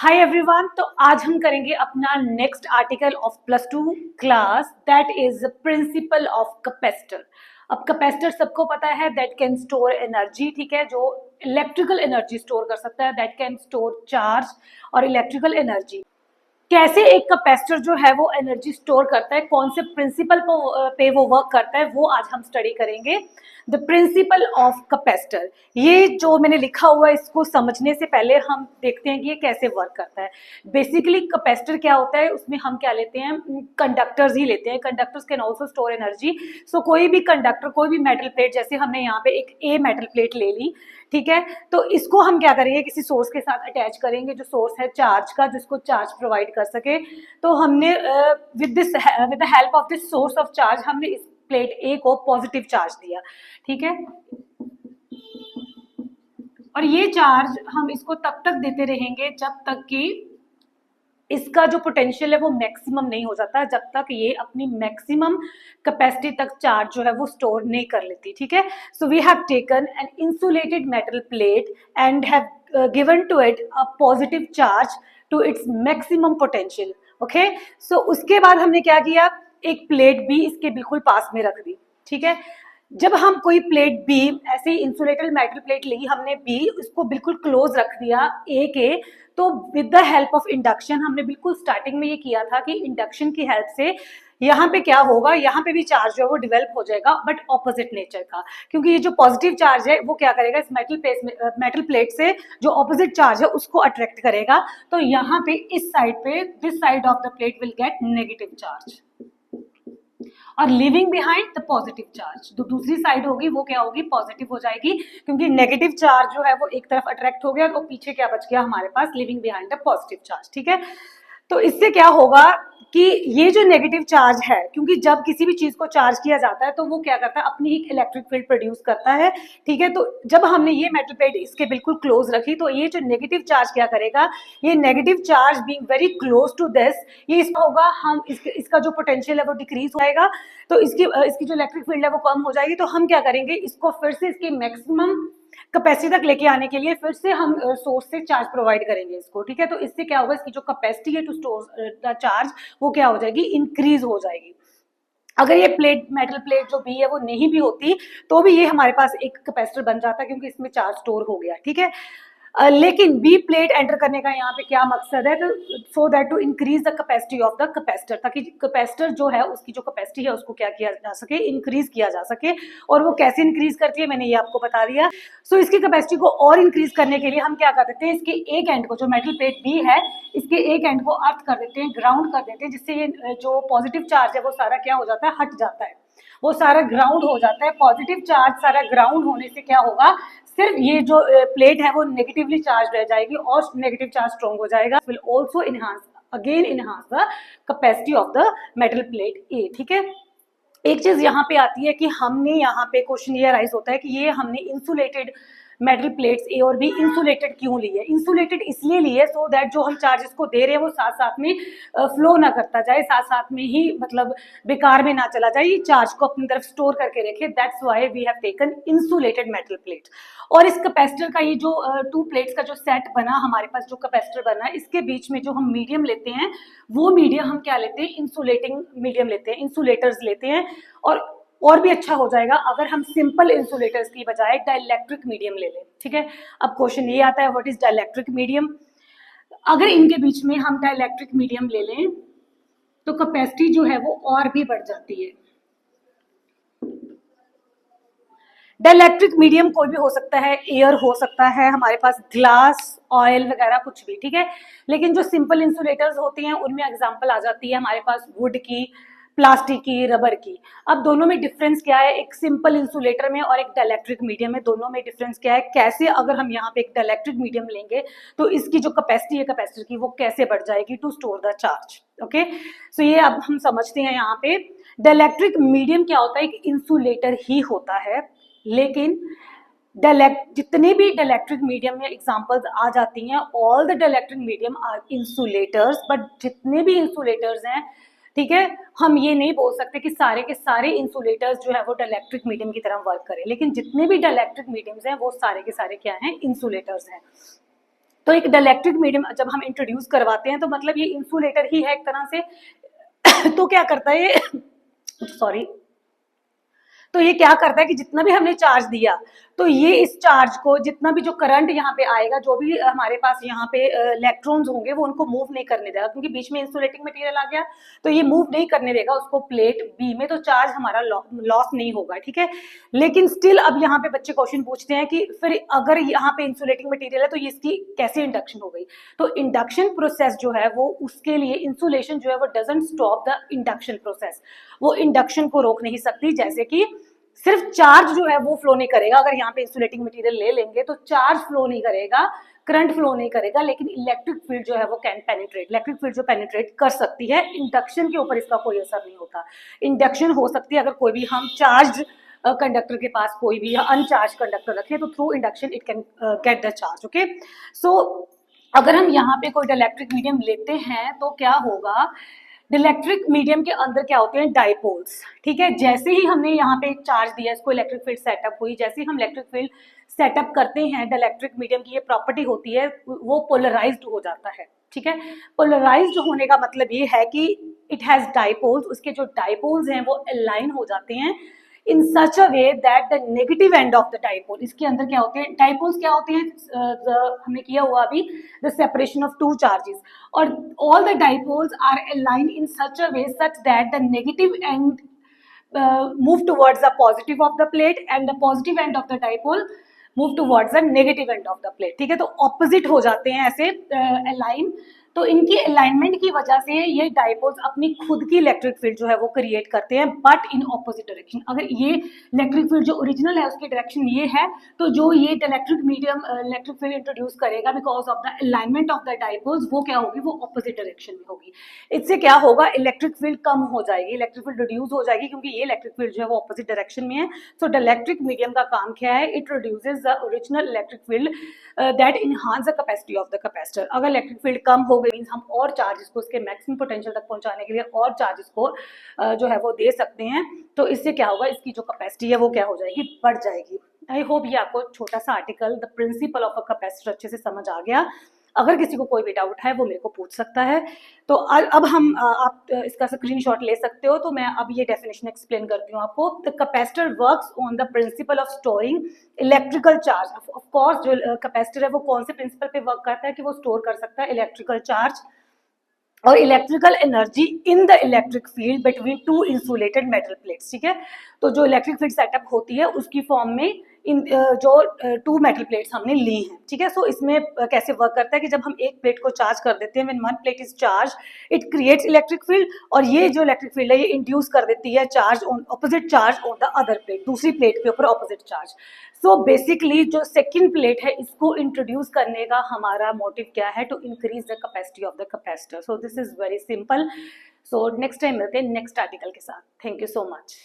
Hi everyone. तो आज हम करेंगे अपना next article of +2 class, that is principle of capacitor. अब कैपेसिटर सबको पता है दैट कैन स्टोर एनर्जी, ठीक है, जो इलेक्ट्रिकल एनर्जी स्टोर कर सकता है, दैट कैन स्टोर चार्ज और इलेक्ट्रिकल एनर्जी। कैसे एक कैपेसिटर जो है वो एनर्जी स्टोर करता है, कौन से प्रिंसिपल पे वो वर्क करता है, वो आज हम स्टडी करेंगे। द प्रिंसिपल ऑफ कैपेसिटर, ये जो मैंने लिखा हुआ है इसको समझने से पहले हम देखते हैं कि ये कैसे वर्क करता है। बेसिकली कैपेसिटर क्या होता है, उसमें हम क्या लेते हैं, कंडक्टर्स ही लेते हैं। Conductors can also store energy. So कोई भी कंडक्टर, कोई भी मेटल प्लेट, जैसे हमने यहाँ पे एक ए मेटल प्लेट ले ली, ठीक है, तो इसको हम क्या करेंगे, किसी सोर्स के साथ अटैच करेंगे जो सोर्स है चार्ज का, जिसको चार्ज प्रोवाइड कर सके। तो हमने with the help of this source of charge हमने इस प्लेट ए को पॉजिटिव चार्ज दिया, ठीक है। और ये चार्ज हम इसको तब तक देते रहेंगे जब तक कि इसका जो पोटेंशियल है वो मैक्सिमम नहीं हो जाता, जब तक ये अपनी मैक्सिमम कैपेसिटी तक चार्ज जो है वो स्टोर नहीं कर लेती, ठीक है। So we have taken an insulated metal plate and have given to it a positive charge to its maximum potential, okay. So उसके बाद हमने क्या किया, एक प्लेट बी इसके बिल्कुल पास में रख दी, ठीक है। जब हम कोई प्लेट बी, ऐसे ही इंसुलेटेड मेटल प्लेट ली हमने बी, उसको बिल्कुल क्लोज रख दिया ए के, तो with the help of induction, हमने बिल्कुल स्टार्टिंग में ये किया था कि इंडक्शन की हेल्प से यहाँ पे क्या होगा, यहाँ पे भी चार्ज जो है वो डिवेल्प हो जाएगा, बट ऑपोजिट नेचर का, क्योंकि ये जो पॉजिटिव चार्ज है वो क्या करेगा, इस मेटल प्लेट से जो ऑपोजिट चार्ज है उसको अट्रैक्ट करेगा। तो यहाँ पे इस साइड पे, this side of the plate will get negative charge और living behind the positive charge. जो दूसरी साइड होगी वो क्या होगी, पॉजिटिव हो जाएगी, क्योंकि नेगेटिव चार्ज जो है वो एक तरफ अट्रैक्ट हो गया, तो पीछे क्या बच गया हमारे पास, living behind the positive charge, ठीक है। तो इससे क्या होगा कि ये जो नेगेटिव चार्ज है, क्योंकि जब किसी भी चीज को चार्ज किया जाता है तो वो क्या करता है, अपनी ही इलेक्ट्रिक फील्ड प्रोड्यूस करता है, ठीक है। तो जब हमने ये मेटल प्लेट इसके बिल्कुल क्लोज रखी, तो ये जो नेगेटिव चार्ज क्या करेगा, ये negative charge being very close to this, ये इसका होगा, हम इसका जो पोटेंशियल है वो डिक्रीज हो जाएगा, तो इसकी जो इलेक्ट्रिक फील्ड है वो कम हो जाएगी। तो हम क्या करेंगे, इसको फिर से इसकी मैक्सिमम कैपेसिटी तक लेके आने के लिए फिर से हम सोर्स से चार्ज प्रोवाइड करेंगे इसको, ठीक है। तो इससे क्या होगा, इसकी जो कैपेसिटी है टू स्टोर द चार्ज वो क्या हो जाएगी, इंक्रीज हो जाएगी। अगर ये प्लेट, मेटल प्लेट जो भी है वो नहीं भी होती तो भी ये हमारे पास एक कैपेसिटर बन जाता, क्योंकि इसमें चार्ज स्टोर हो गया, ठीक है। लेकिन बी प्लेट एंटर करने का यहाँ पे क्या मकसद है, so that to increase the capacity of the capacitor, ताकि कैपेसिटर जो है उसकी जो कैपेसिटी है उसको क्या किया जा सके, इंक्रीज किया जा सके। और वो कैसे इंक्रीज करती है मैंने ये आपको बता दिया। सो इसकी कैपेसिटी को और इंक्रीज करने के लिए हम क्या कर देते हैं, इसके एक एंड को, जो मेटल प्लेट बी है, इसके एक एंड को अर्थ कर देते हैं, ग्राउंड कर देते हैं, जिससे ये जो पॉजिटिव चार्ज है वो सारा क्या हो जाता है, हट जाता है, वो सारा ग्राउंड हो जाता है। पॉजिटिव चार्ज सारा ग्राउंड होने से क्या होगा, सिर्फ ये जो प्लेट है वो नेगेटिवली चार्ज रह जाएगी और नेगेटिव चार्ज स्ट्रॉन्ग हो जाएगा, will also enhance the capacity of the metal plate A, ठीक है। एक चीज यहाँ पे आती है कि हमने यहाँ पे क्वेश्चन ये राइज होता है कि ये हमने इंसुलेटेड मेटल प्लेट्स ए और बी इंसुलेटेड क्यों ली है। इंसुलेटेड इसलिए ली है सो दैट जो हम चार्जेस को दे रहे हैं वो साथ साथ में फ्लो ना करता जाए, साथ साथ में ही मतलब बेकार में ना चला जाए, ये चार्ज को अपनी तरफ स्टोर करके रखे। That's why we have taken insulated metal plate. और इस कैपेसिटर का ये जो 2 प्लेट्स का जो सेट बना हमारे पास, जो कैपेसिटर बना, इसके बीच में जो हम मीडियम लेते हैं वो मीडियम हम क्या लेते हैं, इंसुलेटिंग मीडियम लेते हैं, इंसुलेटर्स लेते हैं। और भी अच्छा हो जाएगा अगर हम सिंपल इंसुलेटर्स की बजाय डाइलेक्ट्रिक मीडियम ले लें, ठीक है। अब क्वेश्चन ये आता है, व्हाट इज डाइलेक्ट्रिक मीडियम। अगर इनके बीच में हम डाइलेक्ट्रिक मीडियम ले लें तो कैपेसिटी जो है वो और भी बढ़ जाती है। डाइलेक्ट्रिक मीडियम कोई भी हो सकता है, एयर हो सकता है, हमारे पास ग्लास, ऑयल वगैरह कुछ भी, ठीक है। लेकिन जो सिंपल इंसुलेटर्स होती हैं उनमें एग्जांपल आ जाती है हमारे पास वुड की, प्लास्टिक की, रबर की। अब दोनों में डिफरेंस क्या है, एक सिंपल इंसुलेटर में और एक डाइलेक्ट्रिक मीडियम में, दोनों में डिफरेंस क्या है, कैसे अगर हम यहाँ पे एक डाइलेक्ट्रिक मीडियम लेंगे तो इसकी जो कैपेसिटी है कैपेसिटर की वो कैसे बढ़ जाएगी to store the charge, okay. So ये अब हम समझते हैं यहाँ पे डाइलेक्ट्रिक मीडियम क्या होता है, एक इंसुलेटर ही होता है। लेकिन जितने भी डाइलेक्ट्रिक मीडियम में एग्जांपल्स आ जाती हैं, all the dielectric medium are insulators, but जितने भी इंसुलेटर्स हैं, ठीक है, हम ये नहीं बोल सकते कि सारे के सारे इंसुलेटर्स जो है वो डाइलेक्ट्रिक मीडियम की तरह वर्क करें। लेकिन जितने भी डाइलेक्ट्रिक मीडियम्स हैं वो सारे के सारे क्या हैं, इंसुलेटर्स हैं। तो एक डाइलेक्ट्रिक मीडियम जब हम इंट्रोड्यूस करवाते हैं तो मतलब ये इंसुलेटर ही है एक तरह से। तो क्या करता है ये सॉरी, तो ये क्या करता है कि जितना भी हमने चार्ज दिया तो ये इस चार्ज को, जितना भी जो करंट यहाँ पे आएगा, जो भी हमारे पास यहाँ पे इलेक्ट्रॉन्स होंगे वो उनको मूव नहीं करने देगा, क्योंकि बीच में इंसुलेटिंग मटेरियल आ गया तो ये मूव नहीं करने देगा उसको प्लेट बी में, तो चार्ज हमारा लॉस नहीं होगा, ठीक है। लेकिन स्टिल अब यहाँ पे बच्चे क्वेश्चन पूछते हैं कि फिर अगर यहाँ पे इंसुलेटिंग मटेरियल है तो ये इसकी कैसे इंडक्शन हो गई। तो इंडक्शन प्रोसेस जो है वो, उसके लिए इंसुलेशन जो है वो doesn't stop the induction process, वो इंडक्शन को रोक नहीं सकती। जैसे कि सिर्फ चार्ज जो है वो फ्लो नहीं करेगा, अगर यहाँ पे इंसुलेटिंग मटेरियल ले लेंगे तो चार्ज फ्लो नहीं करेगा, करंट फ्लो नहीं करेगा, लेकिन इलेक्ट्रिक फील्ड जो है वो कैन पेनिट्रेट, इलेक्ट्रिक फील्ड जो पेनिट्रेट कर सकती है। इंडक्शन के ऊपर इसका कोई असर नहीं होता। इंडक्शन हो सकती है अगर कोई भी हम चार्ज कंडक्टर के पास कोई भी अनचार्ज कंडक्टर रखें तो through induction it can get the charge, okay. So अगर हम यहाँ पे कोई इलेक्ट्रिक मीडियम लेते हैं तो क्या होगा, इलेक्ट्रिक मीडियम के अंदर क्या होते हैं, डाइपोल्स, ठीक है। जैसे ही हमने यहाँ पे एक चार्ज दिया, इसको इलेक्ट्रिक फील्ड सेटअप हुई, जैसे ही हम इलेक्ट्रिक फील्ड सेटअप करते हैं, इलेक्ट्रिक मीडियम की ये प्रॉपर्टी होती है वो पोलराइज्ड हो जाता है, ठीक है। पोलराइज्ड होने का मतलब ये है कि इट हैज डाइपोल्स, उसके जो डाइपोल्स हैं वो अलाइन हो जाते हैं in such a way that the negative end of the dipole, इसके अंदर क्या होते हैं, डाइपोल्स क्या होते हैं, हमने किया हुआ अभी the separation of two charges, और all the dipoles are aligned in such a way such that the negative end move towards the positive of the plate and the positive end of the dipole move towards the negative end of the plate, ठीक है। तो opposite हो जाते हैं ऐसे align, तो इनकी alignment की वजह से ये डाइपोल्स अपनी खुद की इलेक्ट्रिक फील्ड जो है वो क्रिएट करते हैं, बट इन ऑपोजिट डायरेक्शन। अगर ये इलेक्ट्रिक फील्ड जो ओरिजिनल है उसकी डायरेक्शन ये है, तो जो ये electric medium electric field introduce करेगा because of the alignment of the dipoles, वो क्या होगी, वो ऑपोजिट डायरेक्शन में होगी। इससे क्या होगा, इलेक्ट्रिक फील्ड कम हो जाएगी, इलेक्ट्रिक फील्ड रिड्यूस हो जाएगी, क्योंकि ये इलेक्ट्रिक फील्ड जो है वो ऑपोजिट डायरेक्शन में है। सो इलेक्ट्रिक मीडियम का काम क्या है, it reduces the original electric field that enhance the capacity of the capacitor. अगर इलेक्ट्रिक फील्ड कम हो गई मीन्स हम और चार्जेस को उसके मैक्सिमम पोटेंशियल तक पहुंचाने के लिए और चार्जेस को जो है वो दे सकते हैं, तो इससे क्या होगा, इसकी जो कैपेसिटी है वो क्या हो जाएगी, बढ़ जाएगी। आई होप ये आपको छोटा सा article the principle of a capacitor अच्छे से समझ आ गया। अगर किसी को कोई भी डाउट है वो मेरे को पूछ सकता है। तो अब हम आप इसका स्क्रीनशॉट ले सकते हो, तो मैं अब ये डेफिनेशन एक्सप्लेन करती हूँ आपको। The capacitor works on the principle of storing electrical charge. Of course जो कैपेसिटर है वो कौन से प्रिंसिपल पे वर्क करता है कि वो स्टोर कर सकता है इलेक्ट्रिकल चार्ज और electrical energy in the electric field between two insulated metal plates, ठीक है। तो जो इलेक्ट्रिक फील्ड सेटअप होती है उसकी फॉर्म में इन जो टू मेटल प्लेट्स हमने ली हैं, ठीक है। सो इसमें कैसे वर्क करता है कि जब हम एक प्लेट को चार्ज कर देते हैं, when one plate is charge it creates electric field, और ये जो इलेक्ट्रिक फील्ड है ये इंड्यूस कर देती है charge on opposite charge on the other plate, दूसरी प्लेट के ऊपर ऑपोजिट चार्ज। सो बेसिकली जो सेकंड प्लेट है इसको इंट्रोड्यूस करने का हमारा मोटिव क्या है, to increase the capacity of the capacitor. So this is very simple. So next time मिलते हैं नेक्स्ट आर्टिकल के साथ। Thank you so much.